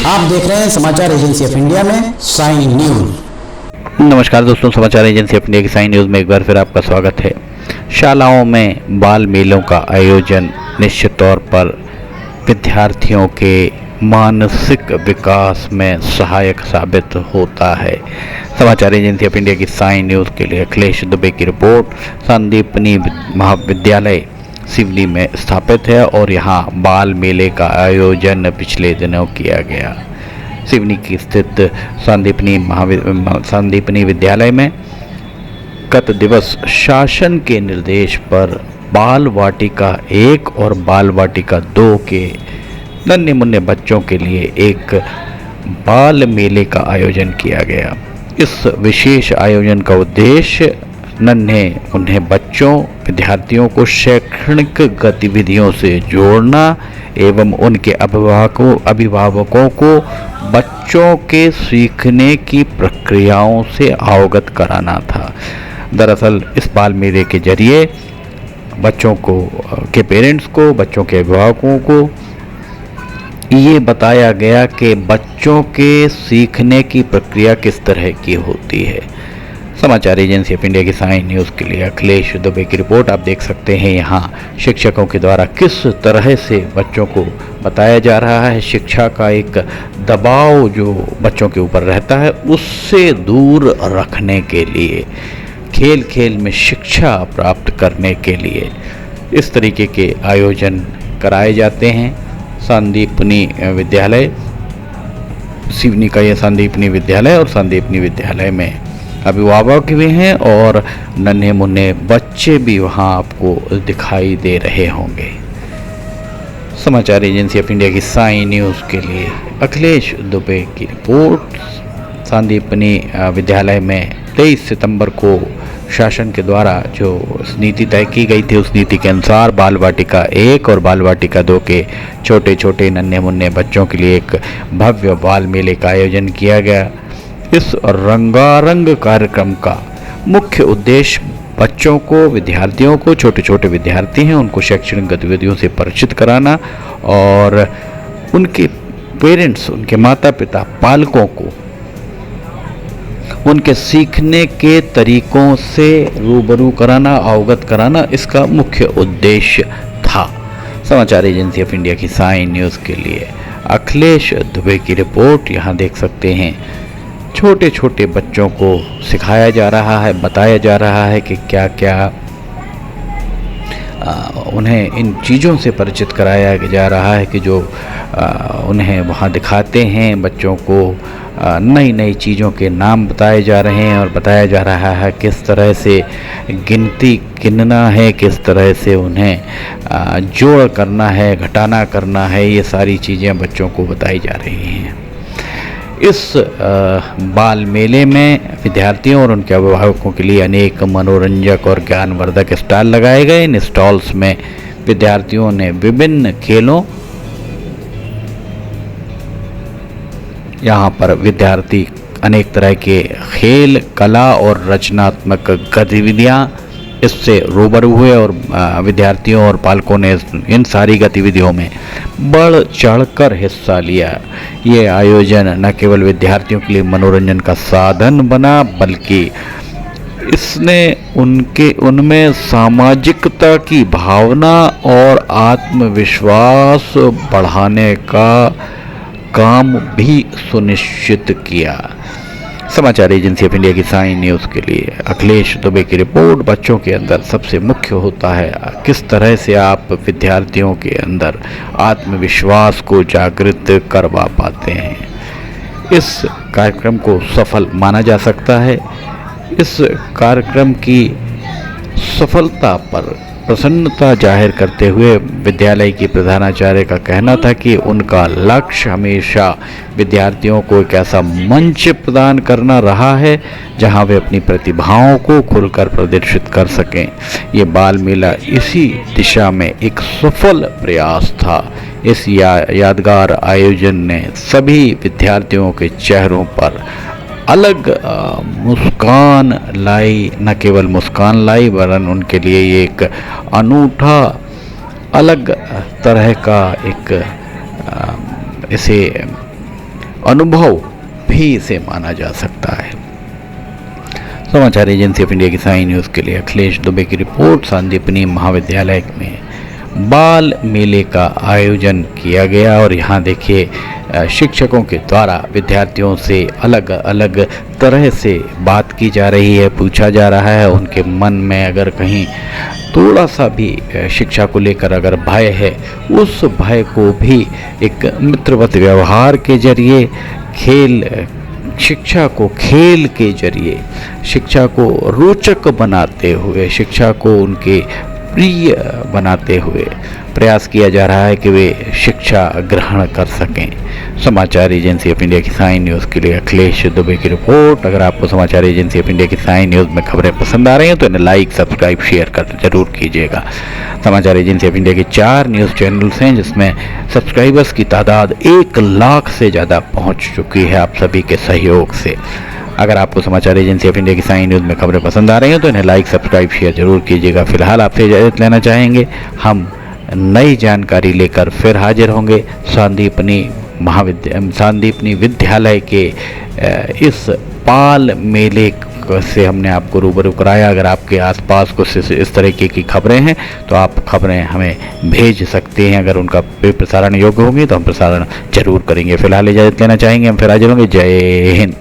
आप देख रहे हैं समाचार एजेंसी ऑफ इंडिया में साइन न्यूज। नमस्कार दोस्तों, समाचार एजेंसी ऑफ इंडिया की साइन न्यूज़ में एक बार फिर आपका स्वागत है। शालाओं में बाल मेलों का आयोजन निश्चित तौर पर विद्यार्थियों के मानसिक विकास में सहायक साबित होता है। समाचार एजेंसी ऑफ इंडिया की साइन न्यूज़ के लिए अखिलेश दुबे की रिपोर्ट। संदीपनी महाविद्यालय सिवनी में स्थापित है और यहाँ बाल मेले का आयोजन पिछले दिनों किया गया। सिवनी की स्थित संदीपनी विद्यालय में गत दिवस शासन के निर्देश पर बाल वाटिका 1 और बाल वाटिका 2 के नन्हे मुन्ने बच्चों के लिए एक बाल मेले का आयोजन किया गया। इस विशेष आयोजन का उद्देश्य नन्हे मुन्ने बच्चों विद्यार्थियों को शैक्षणिक गतिविधियों से जोड़ना एवं उनके अभिभावकों को बच्चों के सीखने की प्रक्रियाओं से अवगत कराना था। दरअसल इस बाल मेले के जरिए बच्चों के पेरेंट्स को, बच्चों के अभिभावकों को ये बताया गया कि बच्चों के सीखने की प्रक्रिया किस तरह की होती है। समाचार एजेंसी ऑफ इंडिया की साइन न्यूज़ के लिए अखिलेश दुबे की रिपोर्ट। आप देख सकते हैं यहाँ शिक्षकों के द्वारा किस तरह से बच्चों को बताया जा रहा है। शिक्षा का एक दबाव जो बच्चों के ऊपर रहता है उससे दूर रखने के लिए, खेल खेल में शिक्षा प्राप्त करने के लिए इस तरीके के आयोजन कराए जाते हैं। संदीपनी विद्यालय सिवनी का ये संदीपनी विद्यालय और संदीपनी विद्यालय में अभिभावक भी हैं और नन्हे मुन्ने बच्चे भी वहाँ आपको दिखाई दे रहे होंगे। समाचार एजेंसी ऑफ इंडिया की साइन न्यूज़ के लिए अखिलेश दुबे की रिपोर्ट। संदीपनी विद्यालय में 23 सितंबर को शासन के द्वारा जो नीति तय की गई थी उस नीति के अनुसार बाल वाटिका 1 और बाल वाटिका 2 के छोटे छोटे नन्हे मुन्ने बच्चों के लिए एक भव्य बाल मेले का आयोजन किया गया। इस रंगारंग कार्यक्रम का मुख्य उद्देश्य बच्चों को, विद्यार्थियों को, छोटे छोटे विद्यार्थी हैं उनको शैक्षणिक गतिविधियों से परिचित कराना और उनके पेरेंट्स, उनके माता पिता, पालकों को उनके सीखने के तरीकों से रूबरू कराना, अवगत कराना इसका मुख्य उद्देश्य था। समाचार एजेंसी ऑफ इंडिया की साइन न्यूज़ के लिए अखिलेश दुबे की रिपोर्ट। यहाँ देख सकते हैं छोटे छोटे बच्चों को सिखाया जा रहा है, बताया जा रहा है कि क्या क्या उन्हें इन चीज़ों से परिचित कराया जा रहा है कि जो उन्हें वहाँ दिखाते हैं। बच्चों को नई नई चीज़ों के नाम बताए जा रहे हैं और बताया जा रहा है किस तरह से गिनती गिनना है, किस तरह से उन्हें जोड़ करना है, घटाना करना है। ये सारी चीज़ें बच्चों को बताई जा रही हैं। इस बाल मेले में विद्यार्थियों और उनके अभिभावकों के लिए अनेक मनोरंजक और ज्ञानवर्धक स्टॉल लगाए गए। इन स्टॉल्स में विद्यार्थियों ने विभिन्न खेलों, यहाँ पर विद्यार्थी अनेक तरह के खेल, कला और रचनात्मक गतिविधियाँ इससे रूबरू हुए और विद्यार्थियों और पालकों ने इन सारी गतिविधियों में बढ़ चढ़कर हिस्सा लिया। ये आयोजन न केवल विद्यार्थियों के लिए मनोरंजन का साधन बना बल्कि इसने उनमें सामाजिकता की भावना और आत्मविश्वास बढ़ाने का काम भी सुनिश्चित किया। समाचार एजेंसी ऑफ इंडिया की साइन न्यूज़ के लिए अखिलेश दुबे की रिपोर्ट। बच्चों के अंदर सबसे मुख्य होता है किस तरह से आप विद्यार्थियों के अंदर आत्मविश्वास को जागृत करवा पाते हैं। इस कार्यक्रम को सफल माना जा सकता है। इस कार्यक्रम की सफलता पर प्रसन्नता जाहिर करते हुए विद्यालय की प्रधानाचार्य का कहना था कि उनका लक्ष्य हमेशा विद्यार्थियों को एक ऐसा मंच प्रदान करना रहा है जहां वे अपनी प्रतिभाओं को खुलकर प्रदर्शित कर सकें। ये बाल मेला इसी दिशा में एक सफल प्रयास था। इस यादगार आयोजन ने सभी विद्यार्थियों के चेहरों पर अलग मुस्कान लाई, न केवल मुस्कान लाई वरन उनके लिए ये एक अनूठा अलग तरह का एक इसे अनुभव भी इसे माना जा सकता है। समाचार एजेंसी ऑफ इंडिया की साई न्यूज़ के लिए अखिलेश दुबे की रिपोर्ट। सांदीपनी महाविद्यालय में बाल मेले का आयोजन किया गया और यहाँ देखिए शिक्षकों के द्वारा विद्यार्थियों से अलग अलग तरह से बात की जा रही है, पूछा जा रहा है उनके मन में अगर कहीं थोड़ा सा भी शिक्षा को लेकर अगर भय है, उस भय को भी एक मित्रवत व्यवहार के जरिए शिक्षा को खेल के जरिए, शिक्षा को रोचक बनाते हुए, शिक्षा को उनके प्रिय बनाते हुए प्रयास किया जा रहा है कि वे शिक्षा ग्रहण कर सकें। समाचार एजेंसी ऑफ इंडिया की साई न्यूज़ के लिए अखिलेश दुबे की रिपोर्ट। अगर आपको समाचार एजेंसी ऑफ इंडिया की साई न्यूज़ में खबरें पसंद आ रही हैं तो इन्हें लाइक, सब्सक्राइब, शेयर कर जरूर कीजिएगा। समाचार एजेंसी ऑफ इंडिया के 4 न्यूज़ चैनल्स हैं जिसमें सब्सक्राइबर्स की तादाद 1 लाख से ज़्यादा पहुँच चुकी है आप सभी के सहयोग से। अगर आपको समाचार एजेंसी ऑफ इंडिया की साई न्यूज़ में खबरें पसंद आ रही हैं तो इन्हें लाइक, सब्सक्राइब, शेयर जरूर कीजिएगा। फिलहाल आपसे इजाज़त लेना चाहेंगे, हम नई जानकारी लेकर फिर हाजिर होंगे। सांदीपनी विद्यालय के इस बाल मेले से हमने आपको रूबरू कराया। अगर आपके आसपास कुछ इस तरीके की खबरें हैं तो आप खबरें हमें भेज सकते हैं। अगर उनका प्रसारण योग्य होंगी तो हम प्रसारण जरूर करेंगे। फिलहाल इजाज़त लेना चाहेंगे, हम फिर हाजिर होंगे। जय हिंद।